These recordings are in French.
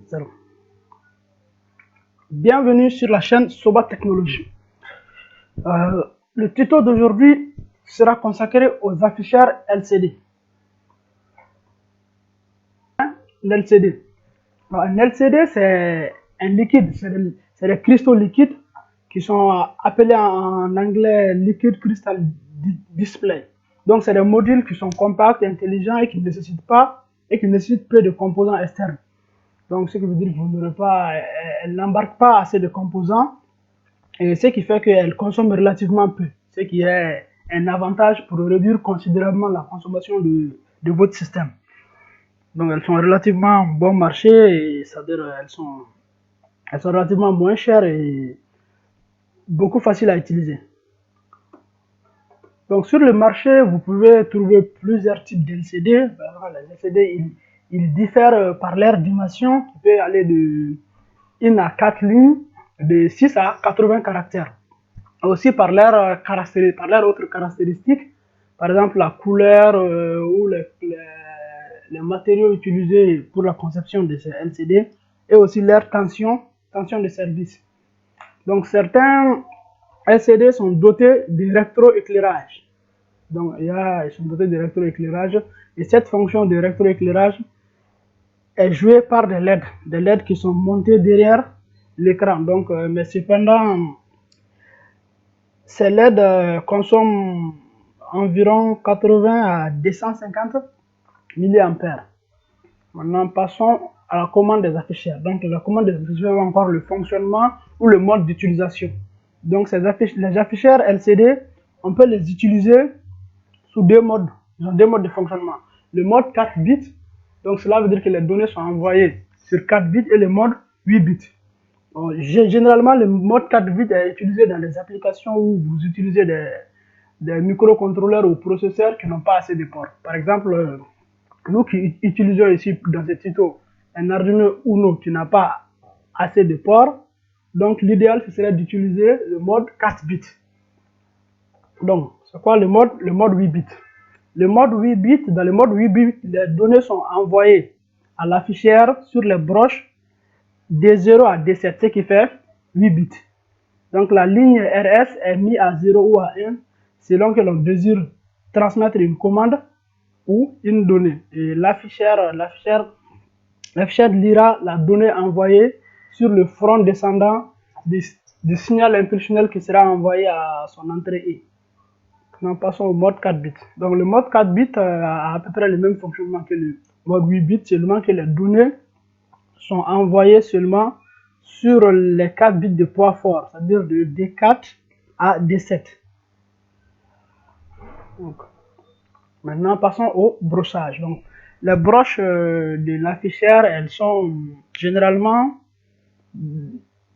0. Bienvenue sur la chaîne Soba Technologie. Le tuto d'aujourd'hui sera consacré aux afficheurs LCD. L'LCD. Un LCD, c'est un liquide, c'est des cristaux liquides qui sont appelés en anglais Liquid Crystal Display. Donc, c'est des modules qui sont compacts, intelligents et qui ne nécessitent peu de composants externes. Donc, ce qui veut dire que vous n'aurez pas, elle n'embarque pas assez de composants, et ce qui fait qu'elle consomme relativement peu, ce qui est un avantage pour réduire considérablement la consommation de votre système. Donc, elles sont relativement bon marché, et c'est-à-dire elles sont relativement moins chères et beaucoup faciles à utiliser. Donc, sur le marché, vous pouvez trouver plusieurs types d'LCD. Les LCD, ils diffèrent par leur dimension, qui peut aller de 1 à 4 lignes, de 6 à 80 caractères. Aussi par leurs autres caractéristiques, par exemple la couleur ou les matériaux utilisés pour la conception de ces LCD, et aussi leur tension de service. Donc certains LCD sont dotés de rétroéclairage. Donc ils sont dotés de rétroéclairage, et cette fonction de rétroéclairage est jouée par des LED qui sont montés derrière l'écran. Donc, mais cependant, ces LED consomment environ 80 à 250 mA. Maintenant, passons à la commande des afficheurs. Donc, la commande des afficheurs, encore le fonctionnement ou le mode d'utilisation. Donc, les afficheurs LCD, on peut les utiliser sous deux modes. Ils ont deux modes de fonctionnement. Le mode 4 bits, donc cela veut dire que les données sont envoyées sur 4 bits, et le mode 8 bits. Bon, généralement, le mode 4 bits est utilisé dans les applications où vous utilisez des microcontrôleurs ou processeurs qui n'ont pas assez de ports. Par exemple, nous qui utilisons ici dans ce tuto un Arduino Uno qui n'a pas assez de ports, donc l'idéal ce serait d'utiliser le mode 4 bits. Donc, c'est quoi le mode 8 bits? Le mode 8 bits, dans le mode 8 bits, les données sont envoyées à l'afficheur sur les broches D0 à D7, ce qui fait 8 bits. Donc la ligne RS est mise à 0 ou à 1 selon que l'on désire transmettre une commande ou une donnée. Et l'afficheur lira la donnée envoyée sur le front descendant du signal impulsionnel qui sera envoyé à son entrée E. Nous passons au mode 4 bits. Donc le mode 4 bits a à peu près le même fonctionnement que le mode 8 bits, seulement que les données sont envoyées seulement sur les 4 bits de poids fort, c'est-à-dire de D4 à D7. Donc, maintenant, passons au brochage. Donc, les broches de l'afficheur, elles sont généralement,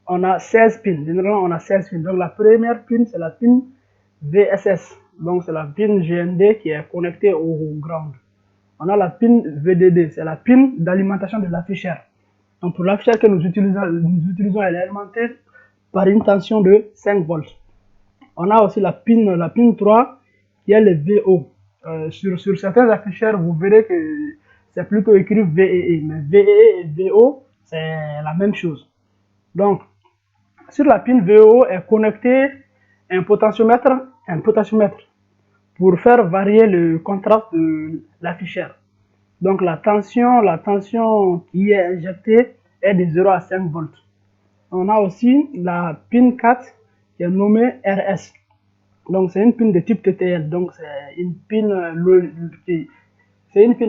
on a 16 pins. Généralement, on a 16 pins. Donc, la première pin, c'est la pin VSS. Donc, c'est la pin GND qui est connectée au ground. On a la pin VDD, c'est la pin d'alimentation de l'afficheur. Donc, pour l'afficheur que nous utilisons, elle est alimentée par une tension de 5 volts. On a aussi la pin 3 qui est le VO. Sur certains afficheurs, vous verrez que c'est plutôt écrit VEE, mais VEE et VO, c'est la même chose. Donc, sur la pin VO est connecté un potentiomètre pour faire varier le contraste de l'afficheur. Donc, la tension qui est injectée est de 0 à 5 volts. On a aussi la pin 4 qui est nommée RS. Donc, c'est une pin de type TTL. Donc, c'est une pin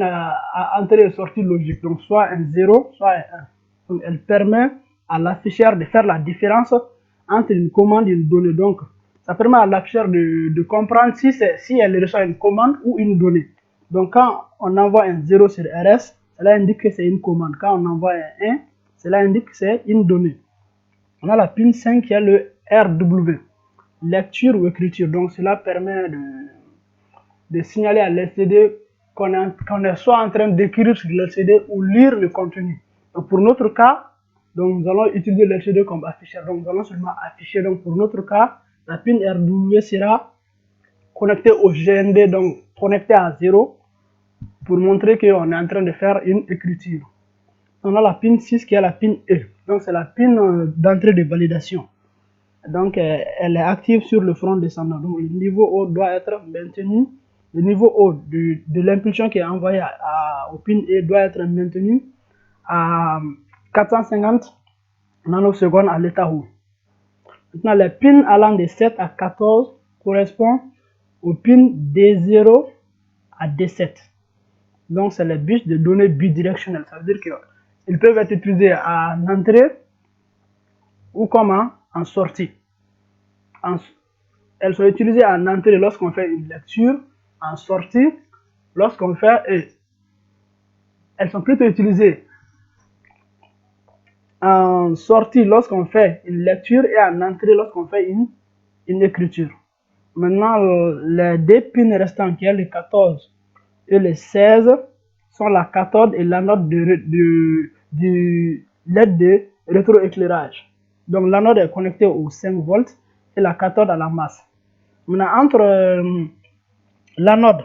à entrée et sortie logique. Donc, soit un 0, soit un 1. Donc, elle permet à l'afficheur de faire la différence entre une commande et une donnée. Donc, ça permet à l'afficheur de comprendre si elle reçoit une commande ou une donnée. Donc, quand on envoie un 0 sur RS, cela indique que c'est une commande. Quand on envoie un 1, cela indique que c'est une donnée. On a la pin 5 qui est le RW, lecture ou écriture. Donc, cela permet de signaler à l'LCD qu'on est soit en train d'écrire sur l'LCD ou lire le contenu. Donc, pour notre cas, donc, nous allons utiliser l'LCD comme afficheur. Donc, nous allons seulement afficher. Donc, pour notre cas, la pin RW sera connectée au GND, donc connectée à 0, pour montrer qu'on est en train de faire une écriture. On a la pin 6 qui est la pin E. Donc c'est la pin d'entrée de validation. Donc elle est active sur le front descendant. Donc le niveau haut doit être maintenu. Le niveau haut de l'impulsion qui est envoyé au pin E doit être maintenu à 450 nanosecondes à l'état haut. Maintenant les pins allant de 7 à 14 correspondent aux pins D0 à D7. Donc c'est les bus de données bidirectionnelles. Ça veut dire qu'ils peuvent être utilisés en entrée ou comme en sortie. Elles sont utilisées en entrée lorsqu'on fait une lecture, en sortie lorsqu'on fait... elles sont plutôt utilisées en sortie lorsqu'on fait une lecture et en entrée lorsqu'on fait une écriture. Maintenant, les deux pins restants, qui est le 14 et le 16, sont la cathode et l'anode de LED de rétroéclairage. Donc l'anode est connectée au 5 volts et la cathode à la masse. Maintenant, l'anode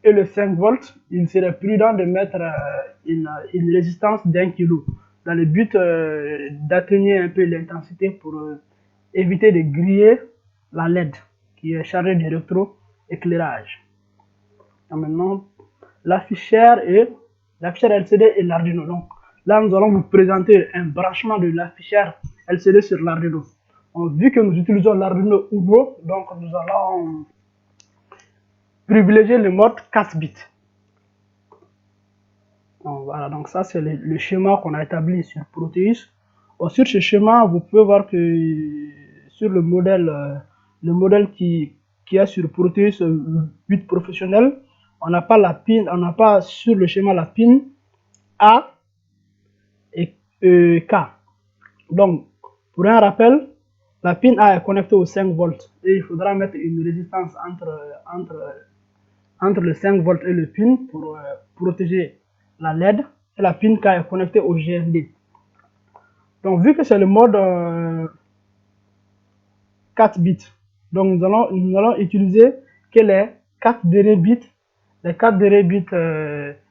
et le 5 volts, il serait prudent de mettre une résistance d'1 kg dans le but d'atténuer un peu l'intensité pour éviter de griller la LED qui est chargée de rétroéclairage. Maintenant, l'afficheur LCD et l'Arduino. Donc là, nous allons vous présenter un branchement de l'afficheur LCD sur l'Arduino. Vu que nous utilisons l'Arduino Uno, donc nous allons privilégier le mode 4 bits. Donc, voilà, donc ça c'est le schéma qu'on a établi sur Proteus. Sur ce schéma, vous pouvez voir que sur le modèle qui est sur Proteus 8 professionnel, on n'a pas sur le schéma la pin A et K. Donc, pour un rappel, la pin A est connectée au 5 volts et il faudra mettre une résistance entre le 5 volts et le pin pour protéger la LED, et la pin K est connectée au GND. Donc vu que c'est le mode 4 bits, donc nous allons utiliser que les 4 derniers bits,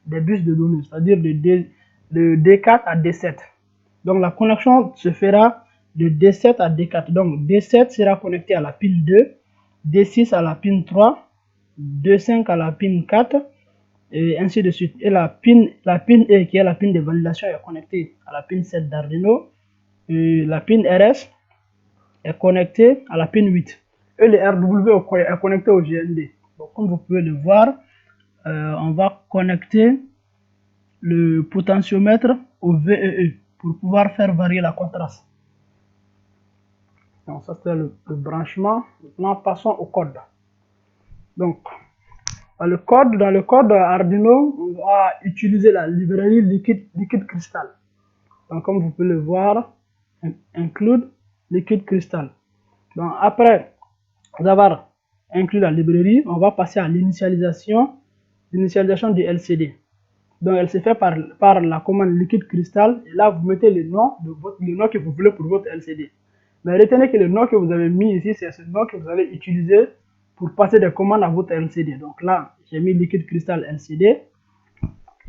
des bus de données, c'est-à-dire de D4 à D7. Donc la connexion se fera de D7 à D4. Donc D7 sera connecté à la pin 2, D6 à la pin 3, D5 à la pin 4, et ainsi de suite. Et la pin E, qui est la pin de validation, est connectée à la pin 7 d'Arduino. Et la pin RS est connectée à la pin 8. Et le RW est connecté au GND. Donc, comme vous pouvez le voir, on va connecter le potentiomètre au VEE pour pouvoir faire varier la contraste. Donc, ça c'est le branchement. Maintenant, passons au code. Donc, dans le code Arduino, on va utiliser la librairie Liquid Crystal. Donc, comme vous pouvez le voir, include Liquid Crystal. Donc, après avoir inclus la librairie, on va passer à l'initialisation du LCD. Donc, elle se fait par la commande Liquid Crystal. Et là, vous mettez le nom que vous voulez pour votre LCD. Mais retenez que le nom que vous avez mis ici, c'est ce nom que vous allez utiliser pour passer des commandes à votre LCD. Donc là, j'ai mis Liquid Crystal LCD.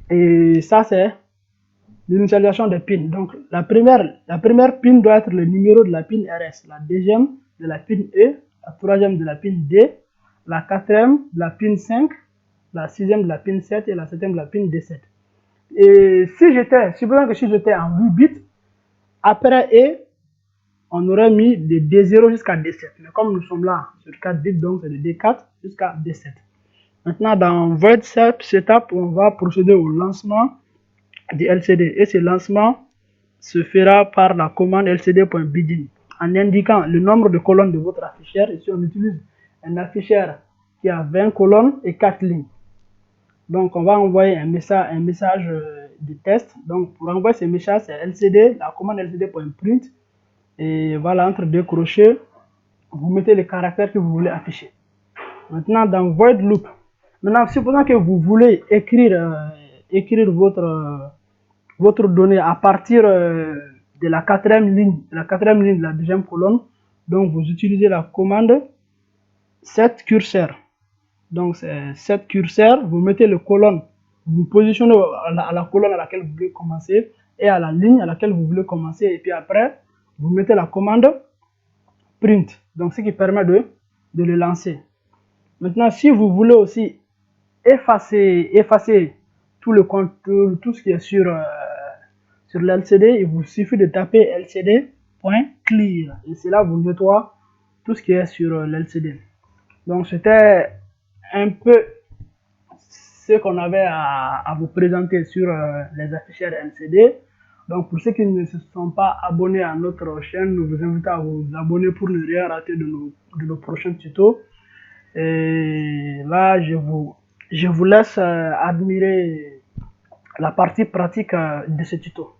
Et ça, c'est l'initialisation des pins. Donc la première pin doit être le numéro de la pin RS, la deuxième de la pin E, la troisième de la pin D, la quatrième de la pin 5, la sixième de la pin 7 et la septième de la pin D7. Et si j'étais en 8 bits, après E, on aurait mis de D0 jusqu'à D7. Mais comme nous sommes là sur 4 bits, donc c'est de D4 jusqu'à D7. Maintenant, dans Void Setup, on va procéder au lancement du LCD. Et ce lancement se fera par la commande lcd.begin en indiquant le nombre de colonnes de votre afficheur. Ici, on utilise un afficheur qui a 20 colonnes et 4 lignes. Donc, on va envoyer un message de test. Donc, pour envoyer ce message, c'est LCD, la commande lcd.print. Et voilà, entre deux crochets, vous mettez les caractères que vous voulez afficher. Maintenant, dans Void Loop, maintenant, supposons que vous voulez écrire votre donnée à partir de la quatrième ligne de la deuxième colonne. Donc, vous utilisez la commande set curseur. Donc, c'est set curseur, vous mettez le colonne vous positionnez à la colonne à laquelle vous voulez commencer et à la ligne à laquelle vous voulez commencer. Et puis après, vous mettez la commande print, donc ce qui permet de le lancer. Maintenant, si vous voulez aussi effacer tout le contrôle, tout ce qui est sur l'LCD, il vous suffit de taper lcd.clear et cela vous nettoie tout ce qui est sur l'LCD. Donc c'était un peu ce qu'on avait à vous présenter sur les afficheurs LCD. Donc pour ceux qui ne se sont pas abonnés à notre chaîne, nous vous invitons à vous abonner pour ne rien rater de nos prochains tutos. Et là, je vous laisse admirer la partie pratique de ce tuto.